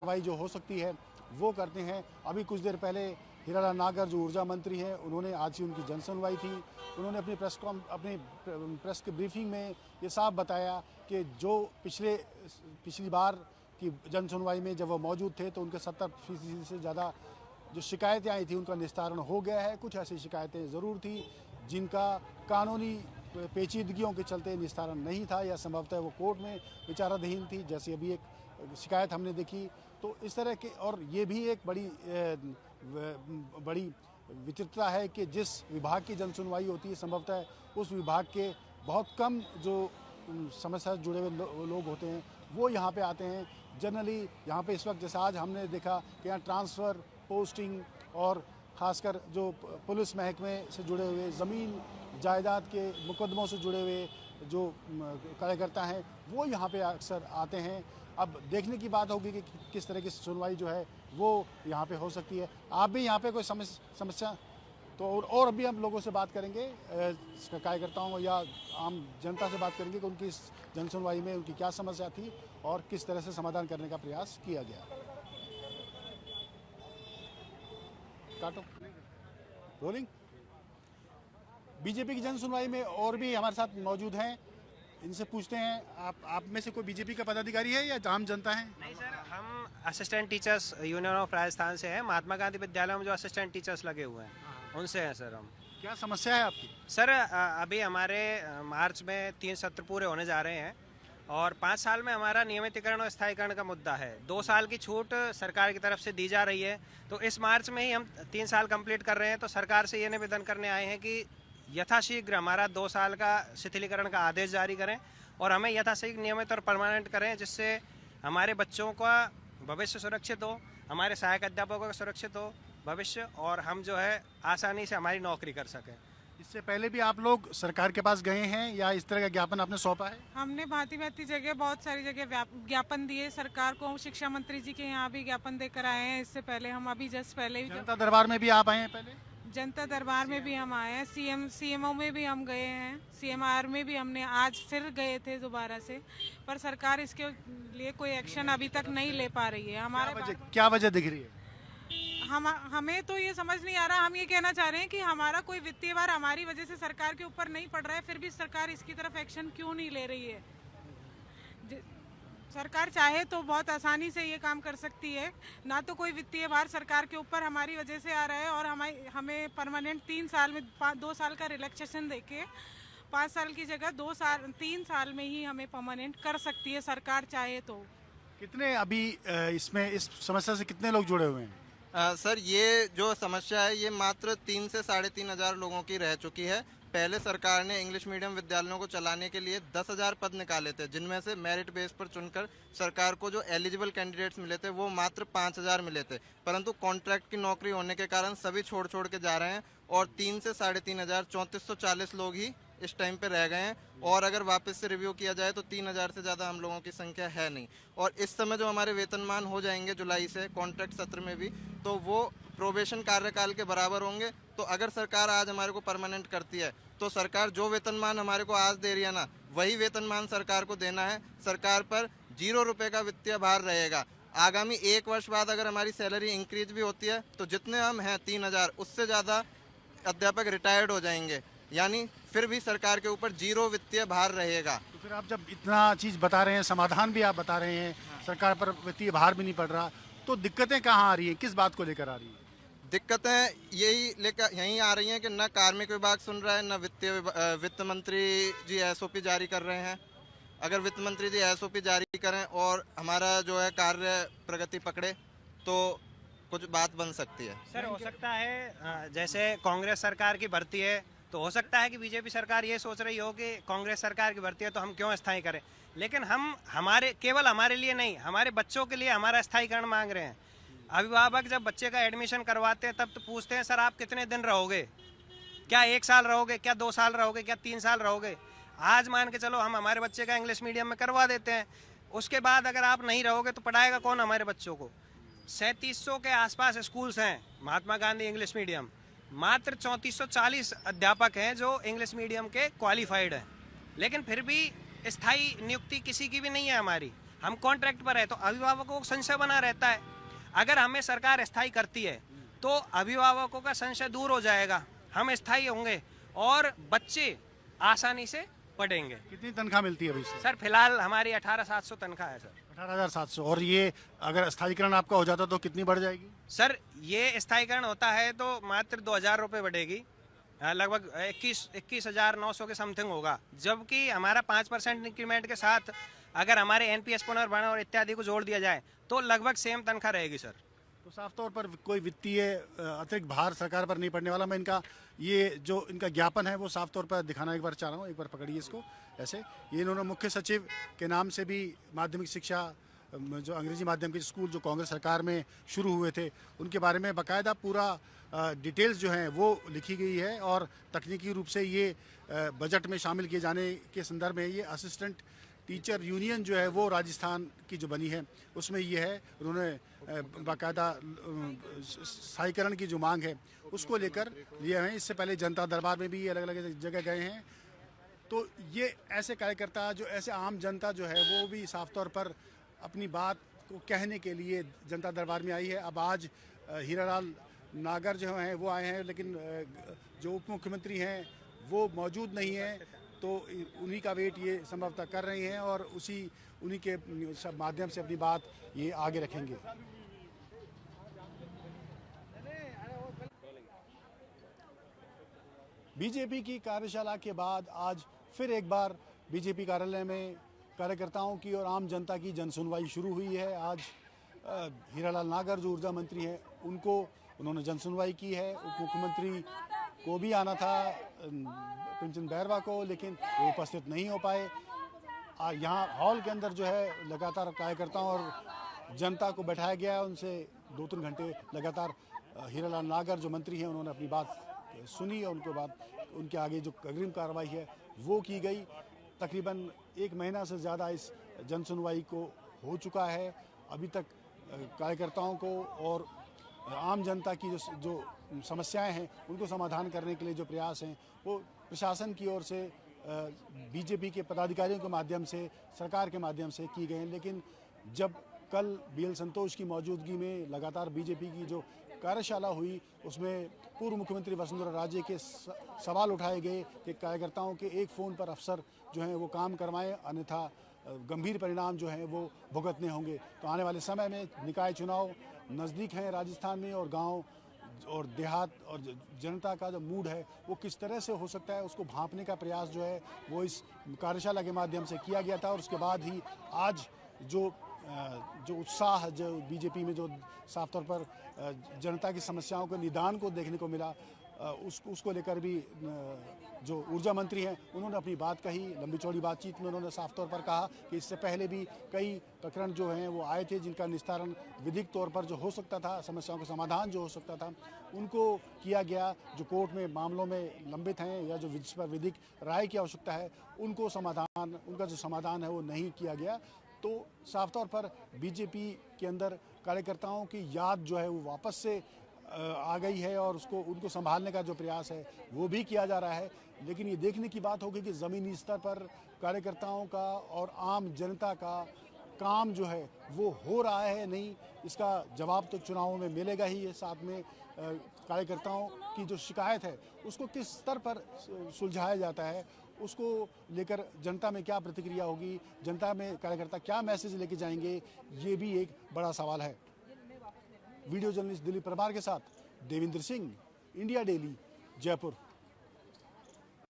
कार्रवाई जो हो सकती है वो करते हैं। अभी कुछ देर पहले हीरालाल नागर जो ऊर्जा मंत्री हैं, उन्होंने आज ही उनकी जनसुनवाई थी। उन्होंने अपनी प्रेस की ब्रीफिंग में ये साफ बताया कि जो पिछली बार की जनसुनवाई में जब वो मौजूद थे तो उनके 70% से ज़्यादा जो शिकायतें आई थी उनका निस्तारण हो गया है। कुछ ऐसी शिकायतें ज़रूर थी जिनका कानूनी पेचीदगियों के चलते निस्तारण नहीं था या संभवतः वो कोर्ट में विचाराधीन थी, जैसे अभी एक शिकायत हमने देखी। तो इस तरह के, और ये भी एक बड़ी विचित्रता है कि जिस विभाग की जनसुनवाई होती है संभवतः उस विभाग के बहुत कम जो समस्या से जुड़े हुए लोग होते हैं वो यहाँ पे आते हैं। जनरली यहाँ पे इस वक्त जैसा आज हमने देखा कि यहाँ ट्रांसफ़र, पोस्टिंग और ख़ासकर जो पुलिस महकमे से जुड़े हुए ज़मीन जायदाद के मुकदमों से जुड़े हुए जो कार्यकर्ता हैं वो यहाँ पे अक्सर आते हैं। अब देखने की बात होगी कि किस तरह की सुनवाई जो है वो यहाँ पे हो सकती है। आप भी यहाँ पे कोई समस्या तो और अभी हम लोगों से बात करेंगे, कार्यकर्ताओं या आम जनता से बात करेंगे कि उनकी इस जनसुनवाई में उनकी क्या समस्या थी और किस तरह से समाधान करने का प्रयास किया गया। काटो रोलिंग। बीजेपी की जनसुनवाई में और भी हमारे साथ मौजूद हैं, इनसे पूछते हैं आप में से कोई बीजेपी का पदाधिकारी है या आम जनता है? नहीं सर, हम assistant teachers union of Rajasthan से हैं। महात्मा गांधी विद्यालय में जो असिस्टेंट टीचर्स लगे हुए हैं उनसे हैं सर हम। क्या समस्या है आपकी? सर अभी हमारे मार्च में 3 सत्र पूरे होने जा रहे हैं और 5 साल में हमारा नियमितीकरण और स्थायीकरण का मुद्दा है। 2 साल की छूट सरकार की तरफ से दी जा रही है, तो इस मार्च में ही हम 3 साल कंप्लीट कर रहे हैं। तो सरकार से ये निवेदन करने आए हैं कि यथाशीघ्र हमारा 2 साल का शिथिलीकरण का आदेश जारी करें और हमें यथाशीघ्र नियमित और परमानेंट करें, जिससे हमारे बच्चों का भविष्य सुरक्षित हो, हमारे सहायक अध्यापकों का सुरक्षित हो भविष्य, और हम जो है आसानी से हमारी नौकरी कर सकें। इससे पहले भी आप लोग सरकार के पास गए हैं या इस तरह का ज्ञापन आपने सौंपा है? हमने भांति जगह, बहुत सारी जगह ज्ञापन दिए सरकार को। शिक्षा मंत्री जी के यहाँ भी ज्ञापन देकर आए हैं। इससे पहले हम अभी जस्ट पहले भी जनता दरबार में भी आप आए हैं? पहले जनता दरबार में भी हम आए हैं, सीएमओ में भी हम गए हैं, सीएमआर में भी हमने आज फिर गए थे दोबारा से, पर सरकार इसके लिए कोई एक्शन अभी तक नहीं ले पा रही है। क्या वजह दिख रही है? हमें तो ये समझ नहीं आ रहा। हम ये कहना चाह रहे हैं कि हमारा कोई वित्तीय भार हमारी वजह से सरकार के ऊपर नहीं पड़ रहा है, फिर भी सरकार इसकी तरफ एक्शन क्यों नहीं ले रही है? सरकार चाहे तो बहुत आसानी से ये काम कर सकती है। ना तो कोई वित्तीय भार सरकार के ऊपर हमारी वजह से आ रहा है और हमें परमानेंट 3 साल में 2 साल का रिलैक्सेशन देके 5 साल की जगह 3 साल में ही हमें परमानेंट कर सकती है सरकार चाहे तो। कितने अभी इसमें इस समस्या से कितने लोग जुड़े हुए हैं? सर, ये जो समस्या है ये मात्र 3 से 3,500 लोगों की रह चुकी है। पहले सरकार ने इंग्लिश मीडियम विद्यालयों को चलाने के लिए 10,000 पद निकाले थे, जिनमें से मेरिट बेस पर चुनकर सरकार को जो एलिजिबल कैंडिडेट्स मिले थे वो मात्र 5,000 मिले थे। परंतु कॉन्ट्रैक्ट की नौकरी होने के कारण सभी छोड़ के जा रहे हैं और 3 से 3,500 3440 लोग ही इस टाइम पे रह गए हैं। और अगर वापस से रिव्यू किया जाए तो 3,000 से ज़्यादा हम लोगों की संख्या है नहीं। और इस समय जो हमारे वेतनमान हो जाएंगे जुलाई से कॉन्ट्रैक्ट सत्र में भी, तो वो प्रोबेशन कार्यकाल के बराबर होंगे। तो अगर सरकार आज हमारे को परमानेंट करती है तो सरकार जो वेतनमान हमारे को आज दे रही है ना, वही वेतनमान सरकार को देना है। सरकार पर 0 रुपये का वित्तीय भार रहेगा। आगामी 1 वर्ष बाद अगर हमारी सैलरी इंक्रीज भी होती है तो जितने हम हैं 3,000, उससे ज़्यादा अध्यापक रिटायर्ड हो जाएंगे, यानी फिर भी सरकार के ऊपर 0 वित्तीय भार रहेगा। तो फिर आप जब इतना चीज़ बता रहे हैं, समाधान भी आप बता रहे हैं, सरकार पर वित्तीय भार भी नहीं पड़ रहा, तो दिक्कतें कहाँ आ रही हैं? किस बात को लेकर आ रही है? दिक्कतें यही आ रही हैं कि न कार्मिक विभाग सुन रहा है, न वित्त मंत्री जी एसओपी जारी कर रहे हैं। अगर वित्त मंत्री जी एसओपी जारी करें और हमारा जो है कार्य प्रगति पकड़े तो कुछ बात बन सकती है। सर, हो सकता है जैसे कांग्रेस सरकार की भर्ती है तो हो सकता है कि बीजेपी सरकार ये सोच रही हो कि कांग्रेस सरकार की भर्ती है तो हम क्यों स्थायी करें, लेकिन हम केवल हमारे लिए नहीं, हमारे बच्चों के लिए हमारा स्थायीकरण मांग रहे हैं। अभिभावक जब बच्चे का एडमिशन करवाते हैं तब तो पूछते हैं सर आप कितने दिन रहोगे, क्या 1 साल रहोगे, क्या 2 साल रहोगे, क्या 3 साल रहोगे। आज मान के चलो हम हमारे बच्चे का इंग्लिश मीडियम में करवा देते हैं, उसके बाद अगर आप नहीं रहोगे तो पढ़ाएगा कौन हमारे बच्चों को? 3700 के आसपास स्कूल्स हैं महात्मा गांधी इंग्लिश मीडियम, मात्र 3440 अध्यापक हैं जो इंग्लिश मीडियम के क्वालिफाइड हैं, लेकिन फिर भी स्थायी नियुक्ति किसी की भी नहीं है हमारी। हम कॉन्ट्रैक्ट पर है तो अभिभावकों को संशय बना रहता है। अगर हमें सरकार स्थायी करती है तो अभिभावकों का संशय दूर हो जाएगा, हम स्थायी होंगे और बच्चे आसानी से पढ़ेंगे। कितनी तनख्वाह मिलती है अभी से? सर फिलहाल हमारी 18,700 तनख्वाह है सर। 18,700। और ये अगर स्थायीकरण आपका हो जाता तो कितनी बढ़ जाएगी? सर ये स्थायीकरण होता है तो मात्र 2,000 रुपये बढ़ेगी, लगभग 21,900 के समथिंग होगा। जबकि हमारा 5% इंक्रीमेंट के साथ अगर हमारे एनपीएस पुनर्भरण और इत्यादि को जोड़ दिया जाए तो लगभग सेम तनख्वाह रहेगी सर। तो साफ तौर पर कोई वित्तीय अतिरिक्त भार सरकार पर नहीं पड़ने वाला। मैं इनका ये जो इनका ज्ञापन है वो साफ तौर पर दिखाना एक बार चाह रहा हूँ। एक बार पकड़िए इसको ऐसे। ये इन्होंने मुख्य सचिव के नाम से भी माध्यमिक शिक्षा जो अंग्रेजी माध्यम के स्कूल जो कांग्रेस सरकार में शुरू हुए थे उनके बारे में बाकायदा पूरा डिटेल्स जो हैं वो लिखी गई है। और तकनीकी रूप से ये बजट में शामिल किए जाने के संदर्भ में ये असिस्टेंट टीचर यूनियन जो है वो राजस्थान की जो बनी है उसमें ये है। उन्होंने बाकायदा स्थायीकरण की जो मांग है उसको लेकर लिए हैं। इससे पहले जनता दरबार में भी ये अलग अलग जगह गए हैं। तो ये ऐसे कार्यकर्ता जो ऐसे आम जनता जो है वो भी साफ तौर पर अपनी बात को कहने के लिए जनता दरबार में आई है। अब आज हीरालाल नागर जो हैं वो आए हैं, लेकिन जो उप मुख्यमंत्री हैं वो मौजूद नहीं हैं, तो उन्हीं का वेट ये संभवतः कर रहे हैं और उन्हीं के माध्यम से अपनी बात ये आगे रखेंगे। बीजेपी की कार्यशाला के बाद आज फिर एक बार बीजेपी कार्यालय में कार्यकर्ताओं की और आम जनता की जनसुनवाई शुरू हुई है। आज हीरालाल नागर जो ऊर्जा मंत्री हैं उन्होंने जनसुनवाई की है। उप मुख्यमंत्री को भी आना था पिंचन बैरवा को, लेकिन वो उपस्थित नहीं हो पाए। यहाँ हॉल के अंदर जो है लगातार कार्यकर्ताओं और जनता को बैठाया गया है। उनसे 2-3 घंटे लगातार हीरालाल नागर जो मंत्री हैं उन्होंने अपनी बात सुनी और उनके आगे जो अग्रिम कार्रवाई है वो की गई। तकरीबन 1 महीना से ज़्यादा इस जनसुनवाई को हो चुका है। अभी तक कार्यकर्ताओं को और आम जनता की जो समस्याएं हैं उनको समाधान करने के लिए जो प्रयास हैं वो प्रशासन की ओर से बीजेपी के पदाधिकारियों के माध्यम से सरकार के माध्यम से की गए हैं। लेकिन जब कल बीएल संतोष की मौजूदगी में लगातार बीजेपी की जो कार्यशाला हुई उसमें पूर्व मुख्यमंत्री वसुंधरा राजे के सवाल उठाए गए कि कार्यकर्ताओं के एक फ़ोन पर अफसर जो हैं वो काम करवाएं, अन्यथा गंभीर परिणाम जो हैं वो भुगतने होंगे। तो आने वाले समय में निकाय चुनाव नज़दीक हैं राजस्थान में, और गांव और देहात और जनता का जो मूड है वो किस तरह से हो सकता है उसको भांपने का प्रयास जो है वो इस कार्यशाला के माध्यम से किया गया था। और उसके बाद ही आज जो उत्साह जो बीजेपी में जो साफ तौर पर जनता की समस्याओं के निदान को देखने को मिला, उसको लेकर भी जो ऊर्जा मंत्री हैं उन्होंने अपनी बात कही। लंबी चौड़ी बातचीत में उन्होंने साफ तौर पर कहा कि इससे पहले भी कई प्रकरण जो हैं वो आए थे जिनका निस्तारण विधिक तौर पर जो हो सकता था, समस्याओं का समाधान जो हो सकता था उनको किया गया। जो कोर्ट में मामलों में लंबित हैं या जो जिस पर विधिक राय की आवश्यकता है उनका जो समाधान है वो नहीं किया गया। तो साफ तौर पर बीजेपी के अंदर कार्यकर्ताओं की याद जो है वो वापस से आ गई है और उनको संभालने का जो प्रयास है वो भी किया जा रहा है। लेकिन ये देखने की बात होगी कि ज़मीनी स्तर पर कार्यकर्ताओं का और आम जनता का काम जो है वो हो रहा है नहीं, इसका जवाब तो चुनावों में मिलेगा ही। साथ में कार्यकर्ताओं की जो शिकायत है उसको किस स्तर पर सुलझाया जाता है, उसको लेकर जनता में क्या प्रतिक्रिया होगी, जनता में कार्यकर्ता क्या मैसेज लेके जाएंगे, ये भी एक बड़ा सवाल है। वीडियो जर्नलिस्ट दिलीप प्रभार के साथ देविंद्र सिंह, इंडिया डेली, जयपुर।